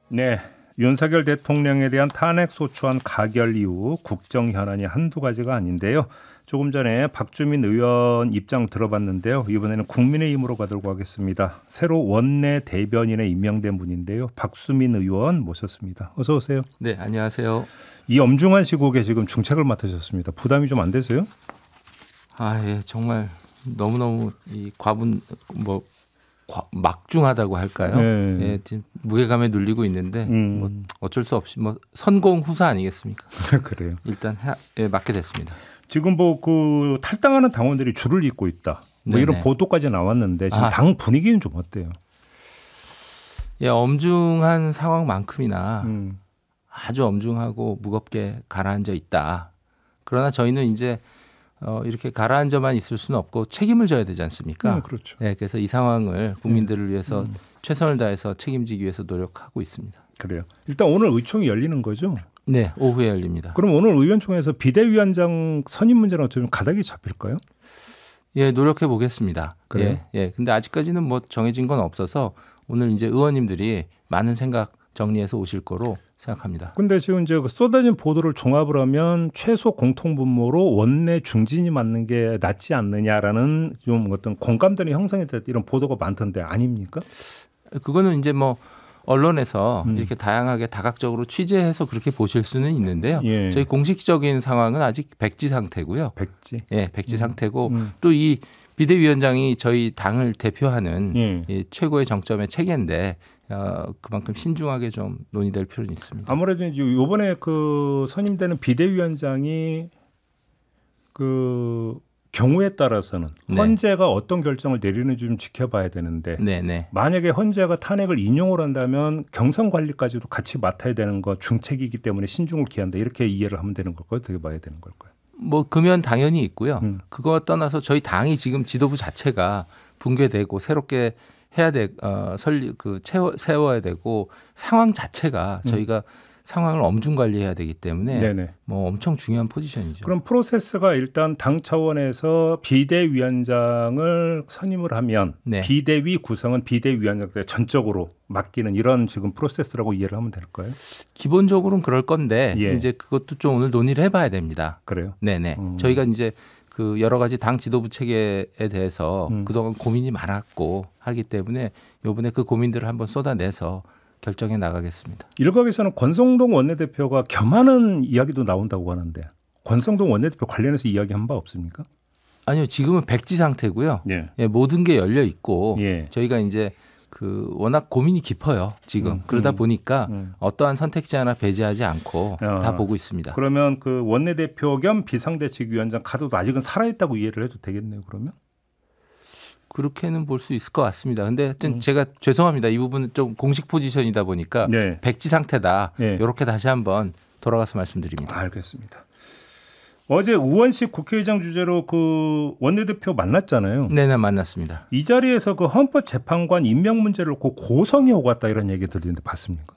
네, 윤석열 대통령에 대한 탄핵 소추안 가결 이후 국정 현안이 한두 가지가 아닌데요. 조금 전에 박주민 의원 입장 들어봤는데요. 이번에는 국민의힘으로 가도록 하겠습니다. 새로 원내 대변인에 임명된 분인데요. 박수민 의원 모셨습니다. 어서 오세요. 네, 안녕하세요. 이 엄중한 시국에 지금 중책을 맡으셨습니다. 부담이 좀 안 되세요? 예, 정말 너무너무 이 막중하다고 할까요? 네. 예, 지금 무게감에 눌리고 있는데 뭐 어쩔 수 없이 선공 후사 아니겠습니까? 그래요. 일단 맡게 됐습니다. 지금 그 탈당하는 당원들이 줄을 잇고 있다. 이런 보도까지 나왔는데 지금 당 분위기는 좀 어때요? 예, 엄중한 상황만큼이나 아주 엄중하고 무겁게 가라앉아 있다. 그러나 저희는 이제 이렇게 가라앉아만 있을 수는 없고 책임을 져야 되지 않습니까? 그렇죠. 네, 그래서 이 상황을 국민들을 위해서 최선을 다해서 책임지기 위해서 노력하고 있습니다. 그래요. 일단 오늘 의총이 열리는 거죠? 네, 오후에 열립니다. 그럼 오늘 의원총회에서 비대위원장 선임 문제는 어쩌면 가닥이 잡힐까요? 예, 노력해 보겠습니다. 그래요? 예. 근데 아직까지는 뭐 정해진 건 없어서 오늘 이제 의원님들이 많은 생각 정리해서 오실 거로 생각합니다. 근데 지금 이제 쏟아진 보도를 종합을 하면 최소 공통분모로 원내 중진이 맞는 게 낫지 않느냐라는 좀 어떤 공감대는 형성이 됐다 이런 보도가 많던데 아닙니까? 그거는 이제 뭐 언론에서 이렇게 다양하게 다각적으로 취재해서 그렇게 보실 수는 있는데요. 예. 저희 공식적인 상황은 아직 백지 상태고요. 백지? 예, 백지 상태고 또 이 비대위원장이 저희 당을 대표하는 이 최고의 정점의 체계인데 그만큼 신중하게 좀 논의될 필요는 있습니다. 아무래도 이제 이번에 그 선임되는 비대위원장이 그 경우에 따라서는 헌재가 어떤 결정을 내리는지 좀 지켜봐야 되는데 만약에 헌재가 탄핵을 인용을 한다면 경선 관리까지도 같이 맡아야 되는 거 중책이기 때문에 신중을 기한다 이렇게 이해를 하면 되는 걸까요? 어떻게 봐야 되는 걸까요? 뭐 금연 당연히 있고요. 그거 떠나서 저희 당이 지금 지도부 자체가 붕괴되고 새롭게 해야 세워야 되고 상황 자체가 저희가 상황을 엄중 관리해야 되기 때문에 뭐 엄청 중요한 포지션이죠. 그럼 프로세스가 일단 당 차원에서 비대위원장을 선임을 하면 비대위 구성은 비대위원장한테 전적으로 맡기는 이런 지금 프로세스라고 이해를 하면 될까요? 기본적으로는 그럴 건데 이제 그것도 좀 오늘 논의를 해봐야 됩니다. 그래요? 네네. 저희가 이제 그 여러 가지 당 지도부 체계에 대해서 그동안 고민이 많았고 하기 때문에 이번에 그 고민들을 한번 쏟아내서 결정해 나가겠습니다. 일각에서는 권성동 원내대표가 겸하는 이야기도 나온다고 하는데 권성동 원내대표 관련해서 이야기한 바 없습니까? 아니요. 지금은 백지 상태고요. 예, 모든 게 열려 있고 저희가 이제 그 워낙 고민이 깊어요. 지금. 그러다 보니까 어떠한 선택지 하나 배제하지 않고 다 보고 있습니다. 그러면 그 원내대표 겸 비상대책위원장 카드도 아직은 살아있다고 이해를 해도 되겠네요. 그러면? 그렇게는 볼 수 있을 것 같습니다. 근데 하여튼 제가 죄송합니다. 이 부분은 좀 공식 포지션이다 보니까 백지 상태다. 이렇게 다시 한번 돌아가서 말씀드립니다. 알겠습니다. 어제 우원식 국회의장 주재로 그 원내대표 만났잖아요. 네네, 만났습니다. 이 자리에서 그 헌법재판관 임명 문제를 놓고 고성이 오갔다 이런 얘기 들리는데 봤습니까?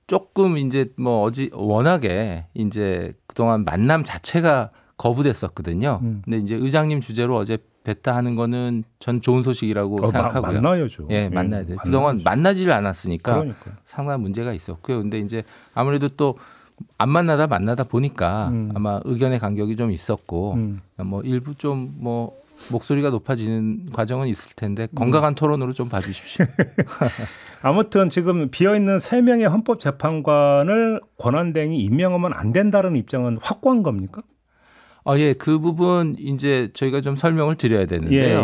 조금 이제 뭐 워낙에 이제 그동안 만남 자체가 거부됐었거든요. 근데 이제 의장님 주재로 어제 뵀다 하는 거는 전 좋은 소식이라고 생각하고요. 만나야죠. 예, 만나야 돼요. 그동안 만나지를 않았으니까 상당한 문제가 있었고요. 근데 이제 아무래도 또 안 만나다 보니까 아마 의견의 간격이 좀 있었고 뭐 일부 좀 뭐 목소리가 높아지는 과정은 있을 텐데 건강한 토론으로 좀 봐주십시오. 아무튼 지금 비어있는 3명의 헌법재판관을 권한대행이 임명하면 안 된다는 입장은 확고한 겁니까? 예, 그 부분 이제 저희가 좀 설명을 드려야 되는데요.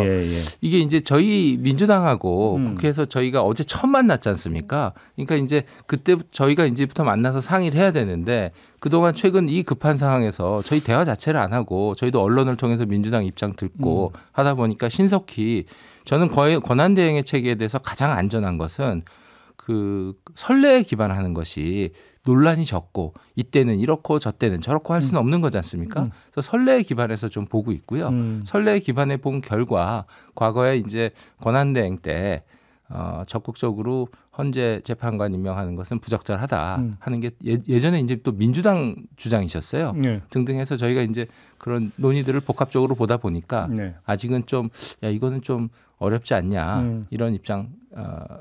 이게 이제 저희 민주당하고 국회에서 저희가 어제 처음 만났지 않습니까? 그러니까 이제 그때 저희가 이제부터 만나서 상의를 해야 되는데 그동안 최근 이 급한 상황에서 저희 대화 자체를 안 하고 저희도 언론을 통해서 민주당 입장 듣고 하다 보니까 신속히 저는 권한대행의 체계에 대해서 가장 안전한 것은 그 선례에 기반하는 것이 논란이 적고 이때는 이렇고 저때는 저렇고 할 수는 없는 거지 않습니까? 그래서 선례에 기반해서 좀 보고 있고요. 선례에 기반해 본 결과 과거에 이제 권한대행 때 적극적으로 헌재 재판관 임명하는 것은 부적절하다 하는 게 예전에 이제 또 민주당 주장이셨어요. 등등 해서 저희가 이제 그런 논의들을 복합적으로 보다 보니까 아직은 좀 이거는 좀 어렵지 않냐 이런 입장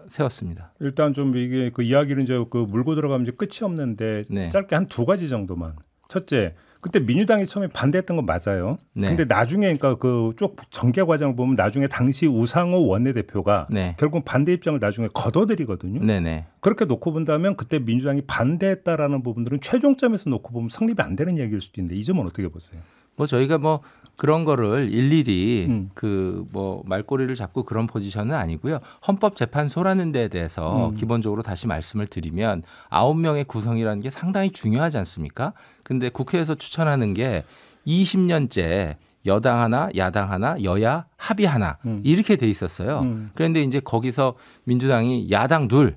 세웠습니다. 일단 좀 이게 그 이야기는 이제 그 물고 들어가면 이제 끝이 없는데 짧게 한 두 가지 정도만. 첫째, 그때 민주당이 처음에 반대했던 건 맞아요. 근데 나중에 그러니까 그 쭉 전개 과정을 보면 나중에 당시 우상호 원내대표가 결국 반대 입장을 나중에 거둬들이거든요. 그렇게 놓고 본다면 그때 민주당이 반대했다라는 부분들은 최종점에서 놓고 보면 성립이 안 되는 얘기일 수도 있는데 이 점은 어떻게 보세요? 뭐 저희가 뭐 그런 거를 일일이 그 뭐 말꼬리를 잡고 그런 포지션은 아니고요. 헌법재판소라는 데에 대해서 기본적으로 다시 말씀을 드리면 9명의 구성이라는 게 상당히 중요하지 않습니까? 근데 국회에서 추천하는 게 20년째 여당 하나, 야당 하나, 여야 합의 하나 이렇게 돼 있었어요. 그런데 이제 거기서 민주당이 야당 둘,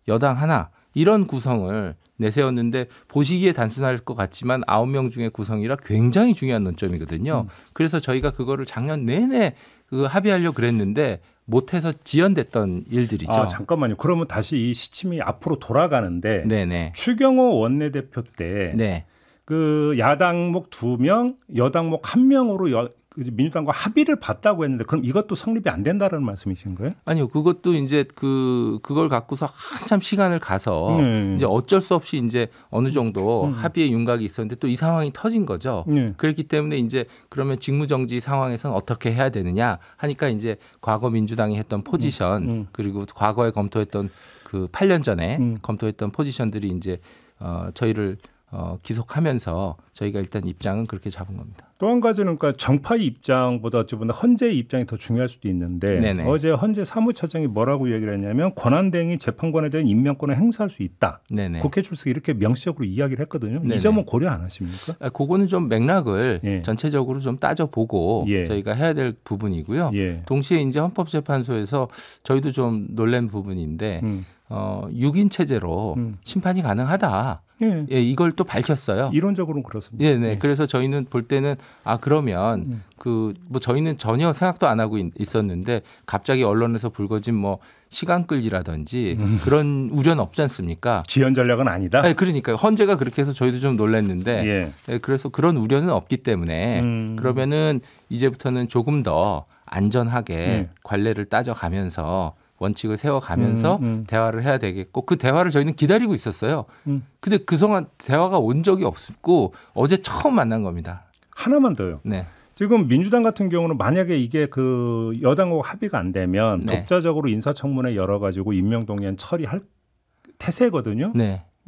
여당 하나 이런 구성을 내세웠는데 보시기에 단순할 것 같지만 9명 중에 구성이라 굉장히 중요한 논점이거든요. 그래서 저희가 그거를 작년 내내 그 합의하려고 그랬는데 못해서 지연됐던 일들이죠. 아, 잠깐만요. 그러면 다시 이 시침이 앞으로 돌아가는데 추경호 원내대표 때 그 야당목 2명, 여당목 1명으로 민주당과 합의를 봤다고 했는데 그럼 이것도 성립이 안 된다는 말씀이신 거예요? 아니요. 그것도 이제 그걸 갖고서 한참 시간을 가서 이제 어쩔 수 없이 이제 어느 정도 합의의 윤곽이 있었는데 또 이 상황이 터진 거죠. 그렇기 때문에 이제 그러면 직무정지 상황에서는 어떻게 해야 되느냐 하니까 이제 과거 민주당이 했던 포지션 그리고 과거에 검토했던 그 8년 전에 검토했던 포지션들이 이제 저희를 기속하면서 저희가 일단 입장은 그렇게 잡은 겁니다. 또 한 가지는 그러니까 정파의 입장보다 어찌보면 헌재의 입장이 더 중요할 수도 있는데 어제 헌재 사무처장이 뭐라고 얘기를 했냐면 권한대행이 재판관에 대한 임명권을 행사할 수 있다. 국회 출석 이렇게 명시적으로 이야기를 했거든요. 이 점은 고려 안 하십니까? 그거는 좀 맥락을 전체적으로 좀 따져보고 저희가 해야 될 부분이고요. 동시에 이제 헌법재판소에서 저희도 좀 놀란 부분인데 6인 체제로 심판이 가능하다. 이걸 또 밝혔어요. 이론적으로는 그렇습니다. 그래서 저희는 볼 때는 그러면 뭐 저희는 전혀 생각도 안 하고 있었는데 갑자기 언론에서 불거진 뭐 시간 끌기라든지 그런 우려는 없지 않습니까? 지연 전략은 아니다. 그러니까 헌재가 그렇게 해서 저희도 좀 놀랐는데 그래서 그런 우려는 없기 때문에 그러면은 이제부터는 조금 더 안전하게 관례를 따져가면서 원칙을 세워가면서 대화를 해야 되겠고 그 대화를 저희는 기다리고 있었어요. 근데 그동안 대화가 온 적이 없었고 어제 처음 만난 겁니다. 하나만 더요. 지금 민주당 같은 경우는 만약에 이게 그 여당하고 합의가 안 되면 독자적으로 인사청문회 열어가지고 임명동의안 처리할 태세거든요.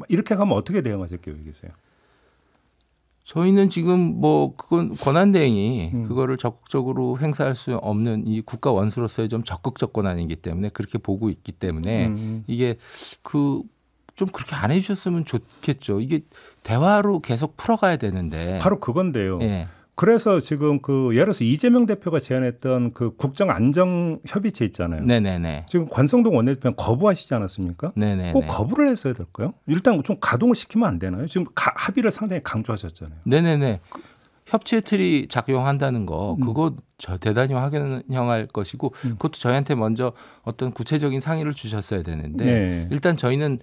이렇게 가면 어떻게 대응하실 계획이세요? 저희는 지금 뭐 그건 권한대행이 그거를 적극적으로 행사할 수 없는 이 국가 원수로서의 좀 적극적 권한이기 때문에 그렇게 보고 있기 때문에 이게 좀 그렇게 안 해주셨으면 좋겠죠. 이게 대화로 계속 풀어가야 되는데. 바로 그건데요. 그래서 지금 예를 들어서 이재명 대표가 제안했던 그 국정안정협의체 있잖아요. 지금 관성동 원내대표는 거부하시지 않았습니까? 꼭 거부를 했어야 될까요? 일단 좀 가동을 시키면 안 되나요? 지금 합의를 상당히 강조하셨잖아요. 협치의 틀이 작용한다는 거 그거 대단히 확인할 것이고 그것도 저희한테 먼저 어떤 구체적인 상의를 주셨어야 되는데 일단 저희는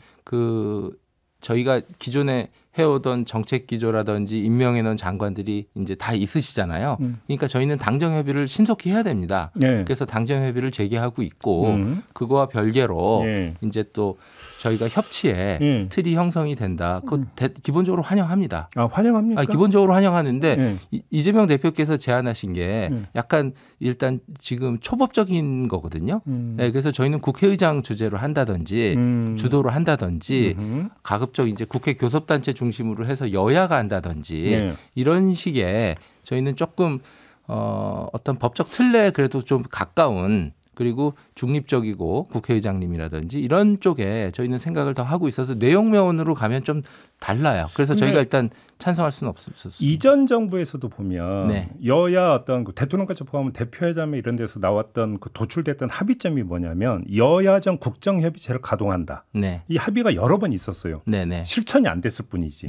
저희가 기존에 해오던 정책 기조라든지 임명해 놓은 장관들이 이제 다 있으시잖아요. 그러니까 저희는 당정 협의를 신속히 해야 됩니다. 그래서 당정 협의를 재개하고 있고 그거와 별개로 이제 또 저희가 협치에 틀이 형성이 된다. 그거 기본적으로 환영합니다. 환영합니까? 기본적으로 환영하는데 이재명 대표께서 제안하신 게 약간 일단 지금 초법적인 거거든요. 그래서 저희는 국회의장 주재로 한다든지 주도로 한다든지 가급적 이제 국회 교섭단체 중심으로 해서 여야가 한다든지 이런 식의 저희는 조금 어떤 법적 틀에 그래도 좀 가까운 그리고 중립적이고 국회의장님이라든지 이런 쪽에 저희는 생각을 더 하고 있어서 내용면으로 가면 좀 달라요. 그래서 저희가 일단 찬성할 수는 없었어요. 이전 정부에서도 보면 여야 어떤 대통령까지 포함하면 대표회담에 이런 데서 나왔던 도출됐던 합의점이 뭐냐면 여야정 국정협의체를 가동한다. 이 합의가 여러 번 있었어요. 실천이 안 됐을 뿐이지.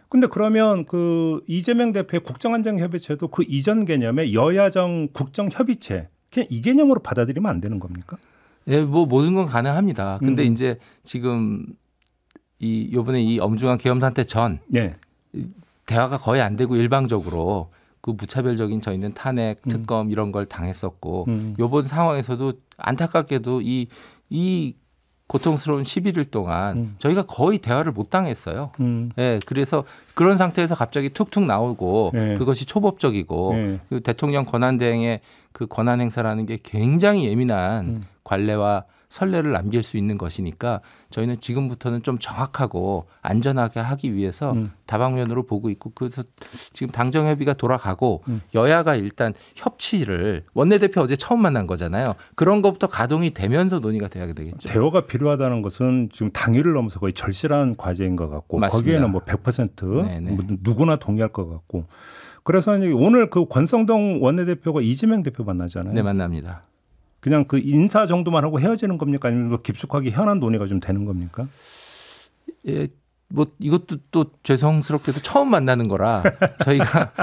근데 그러면 이재명 대표의 국정안정협의체도 그 이전 개념의 여야정 국정협의체 그냥 이 개념으로 받아들이면 안 되는 겁니까? 예, 뭐 모든 건 가능합니다. 근데 이제 지금 요번에 이 엄중한 계엄 사태 전 대화가 거의 안 되고 일방적으로 그 무차별적인 저희는 탄핵, 특검 이런 걸 당했었고 요번 상황에서도 안타깝게도 이 고통스러운 11일 동안 저희가 거의 대화를 못 당했어요. 네, 그래서 그런 상태에서 갑자기 툭툭 나오고 그것이 초법적이고 그 대통령 권한대행의 그 권한 행사라는 게 굉장히 예민한 관례와 선례를 남길 수 있는 것이니까 저희는 지금부터는 좀 정확하고 안전하게 하기 위해서 다방면으로 보고 있고 그래서 지금 당정협의가 돌아가고 여야가 일단 협치를 원내대표 어제 처음 만난 거잖아요. 그런 것부터 가동이 되면서 논의가 돼야 되겠죠. 대화가 필요하다는 것은 지금 당위를 넘어서 거의 절실한 과제인 것 같고 맞습니다. 거기에는 뭐 100% 누구나 동의할 것 같고 그래서 오늘 그 권성동 원내대표가 이재명 대표 만나잖아요. 네, 만납니다. 그냥 그 인사 정도만 하고 헤어지는 겁니까? 아니면 깊숙하게 현안 논의가 좀 되는 겁니까? 예, 뭐 이것도 또 죄송스럽게도 처음 만나는 거라 저희가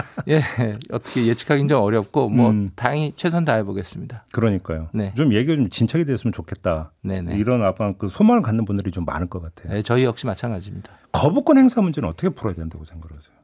어떻게 예측하기는 좀 어렵고 뭐 다행히 최선 다해 보겠습니다. 그러니까요. 네. 좀 얘기가 좀 진척이 됐으면 좋겠다. 네네. 이런 아마 그 소망을 갖는 분들이 좀 많을 것 같아요. 네, 저희 역시 마찬가지입니다. 거부권 행사 문제는 어떻게 풀어야 된다고 생각하세요?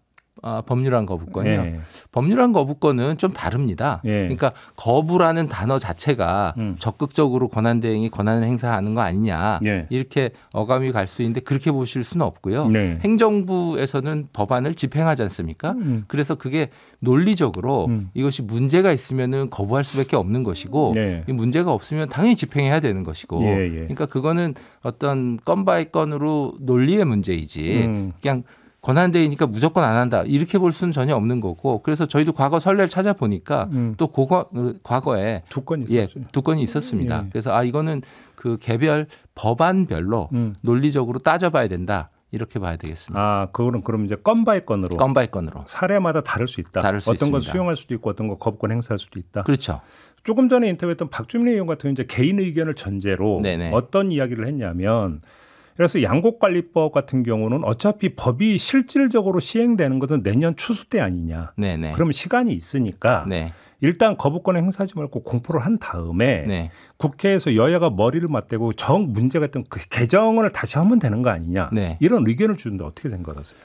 법률안 거부권이요. 법률안 거부권은 좀 다릅니다. 그러니까 거부라는 단어 자체가 적극적으로 권한대행이 권한을 행사하는 거 아니냐 이렇게 어감이 갈 수 있는데 그렇게 보실 수는 없고요. 행정부에서는 법안을 집행하지 않습니까? 그래서 그게 논리적으로 이것이 문제가 있으면은 거부할 수밖에 없는 것이고 이 문제가 없으면 당연히 집행해야 되는 것이고 그러니까 그거는 어떤 건 바이 건으로 논리의 문제이지 그냥 권한대행이니까 무조건 안 한다 이렇게 볼 수는 전혀 없는 거고 그래서 저희도 과거 선례를 찾아보니까 또 과거에 두 건이 있었죠. 두 건이 있었습니다. 그래서 이거는 그 개별 법안별로 논리적으로 따져봐야 된다. 이렇게 봐야 되겠습니다. 그거는 그럼 이제 건 바이 건으로 사례마다 다를 수 있다. 어떤 건 수용할 수도 있고 어떤 건 거부권 행사할 수도 있다. 그렇죠. 조금 전에 인터뷰했던 박주민 의원 같은 경우는 이제 개인 의견을 전제로 어떤 이야기를 했냐면 그래서 양곡관리법 같은 경우는 어차피 법이 실질적으로 시행되는 것은 내년 추수 때 아니냐. 그러면 시간이 있으니까 일단 거부권 행사하지 말고 공포를 한 다음에 국회에서 여야가 머리를 맞대고 정 문제가 있던 그 개정을 다시 하면 되는 거 아니냐. 이런 의견을 주는데 어떻게 생각하세요?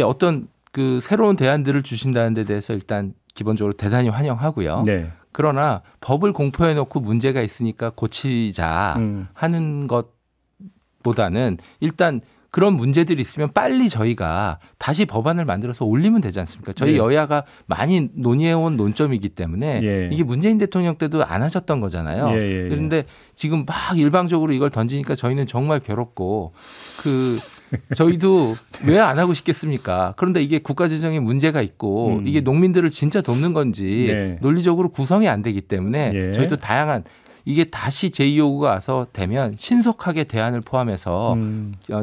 어떤 그 새로운 대안들을 주신다는 데 대해서 일단 기본적으로 대단히 환영하고요. 그러나 법을 공포해 놓고 문제가 있으니까 고치자 하는 것보다는 일단 그런 문제들이 있으면 빨리 저희가 다시 법안을 만들어서 올리면 되지 않습니까? 저희 여야가 많이 논의해온 논점이기 때문에 이게 문재인 대통령 때도 안 하셨던 거잖아요. 그런데 지금 막 일방적으로 이걸 던지니까 저희는 정말 괴롭고 저희도 왜 안 하고 싶겠습니까? 그런데 이게 국가재정에 문제가 있고 이게 농민들을 진짜 돕는 건지 논리적으로 구성이 안 되기 때문에 저희도 다양한 이게 다시 제2요구가 와서 되면 신속하게 대안을 포함해서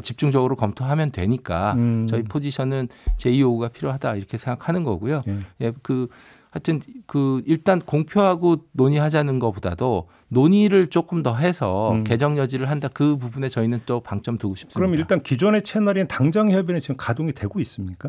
집중적으로 검토하면 되니까 저희 포지션은 제2요구가 필요하다 이렇게 생각하는 거고요. 하여튼 일단 공표하고 논의하자는 것보다도 논의를 조금 더 해서 개정 여지를 한다 그 부분에 저희는 또 방점 두고 싶습니다. 그럼 일단 기존의 채널인 당정협의는 지금 가동이 되고 있습니까?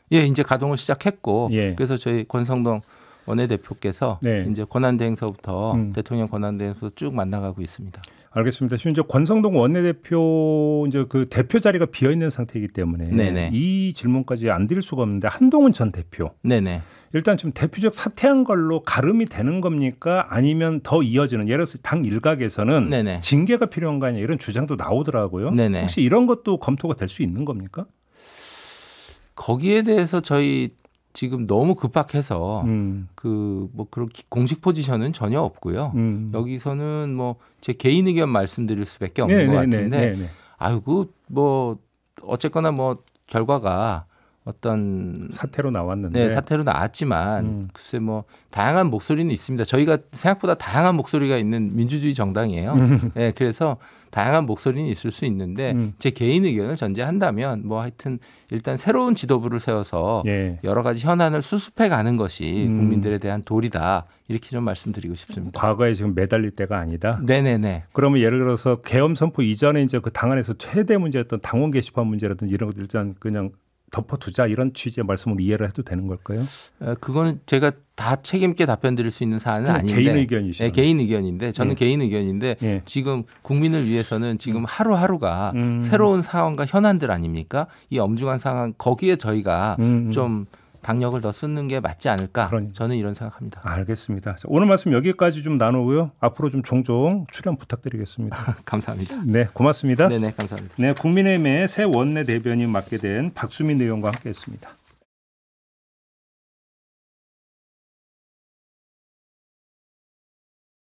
이제 가동을 시작했고 그래서 저희 권성동 원내대표께서 이제 권한대행서부터 대통령 권한대행서부터 쭉 만나가고 있습니다. 알겠습니다. 지금 이제 권성동 원내대표 이제 그 대표 자리가 비어 있는 상태이기 때문에 이 질문까지 안 드릴 수가 없는데 한동훈 전 대표. 일단 지금 대표적 사퇴한 걸로 가름이 되는 겁니까? 아니면 더 이어지는 예를 들어서 당 일각에서는 징계가 필요한 거 아니냐 이런 주장도 나오더라고요. 혹시 이런 것도 검토가 될 수 있는 겁니까? 거기에 대해서 저희 지금 너무 급박해서 뭐 그런 공식 포지션은 전혀 없고요. 여기서는 뭐 제 개인 의견 말씀드릴 수밖에 없는 것 같은데, 뭐 어쨌거나 뭐 결과가 어떤 사태로 나왔는데, 사태로 나왔지만 글쎄 뭐 다양한 목소리는 있습니다. 저희가 생각보다 다양한 목소리가 있는 민주주의 정당이에요. 그래서 다양한 목소리는 있을 수 있는데 제 개인 의견을 전제한다면 뭐 하여튼 일단 새로운 지도부를 세워서 여러 가지 현안을 수습해 가는 것이 국민들에 대한 도리다 이렇게 좀 말씀드리고 싶습니다. 과거에 지금 매달릴 때가 아니다. 네네네. 그러면 예를 들어서 계엄 선포 이전에 이제 그 당 안에서 최대 문제였던 당원 게시판 문제라든지 이런 것들 일단 그냥 덮어두자 이런 취지의 말씀으로 이해를 해도 되는 걸까요? 그거는 제가 다 책임있게 답변 드릴 수 있는 사안은 아닌데 개인 의견이시죠. 네, 개인 의견인데 저는 개인 의견인데 지금 국민을 위해서는 지금 하루하루가 새로운 상황과 현안들 아닙니까? 이 엄중한 상황 거기에 저희가 좀 당력을 더 쓰는 게 맞지 않을까? 저는 이런 생각합니다. 알겠습니다. 오늘 말씀 여기까지 좀 나누고요. 앞으로 좀 종종 출연 부탁드리겠습니다. 감사합니다. 네, 고맙습니다. 네네, 감사합니다. 네, 국민의힘의 새 원내대변인 맡게 된 박수민 의원과 함께했습니다.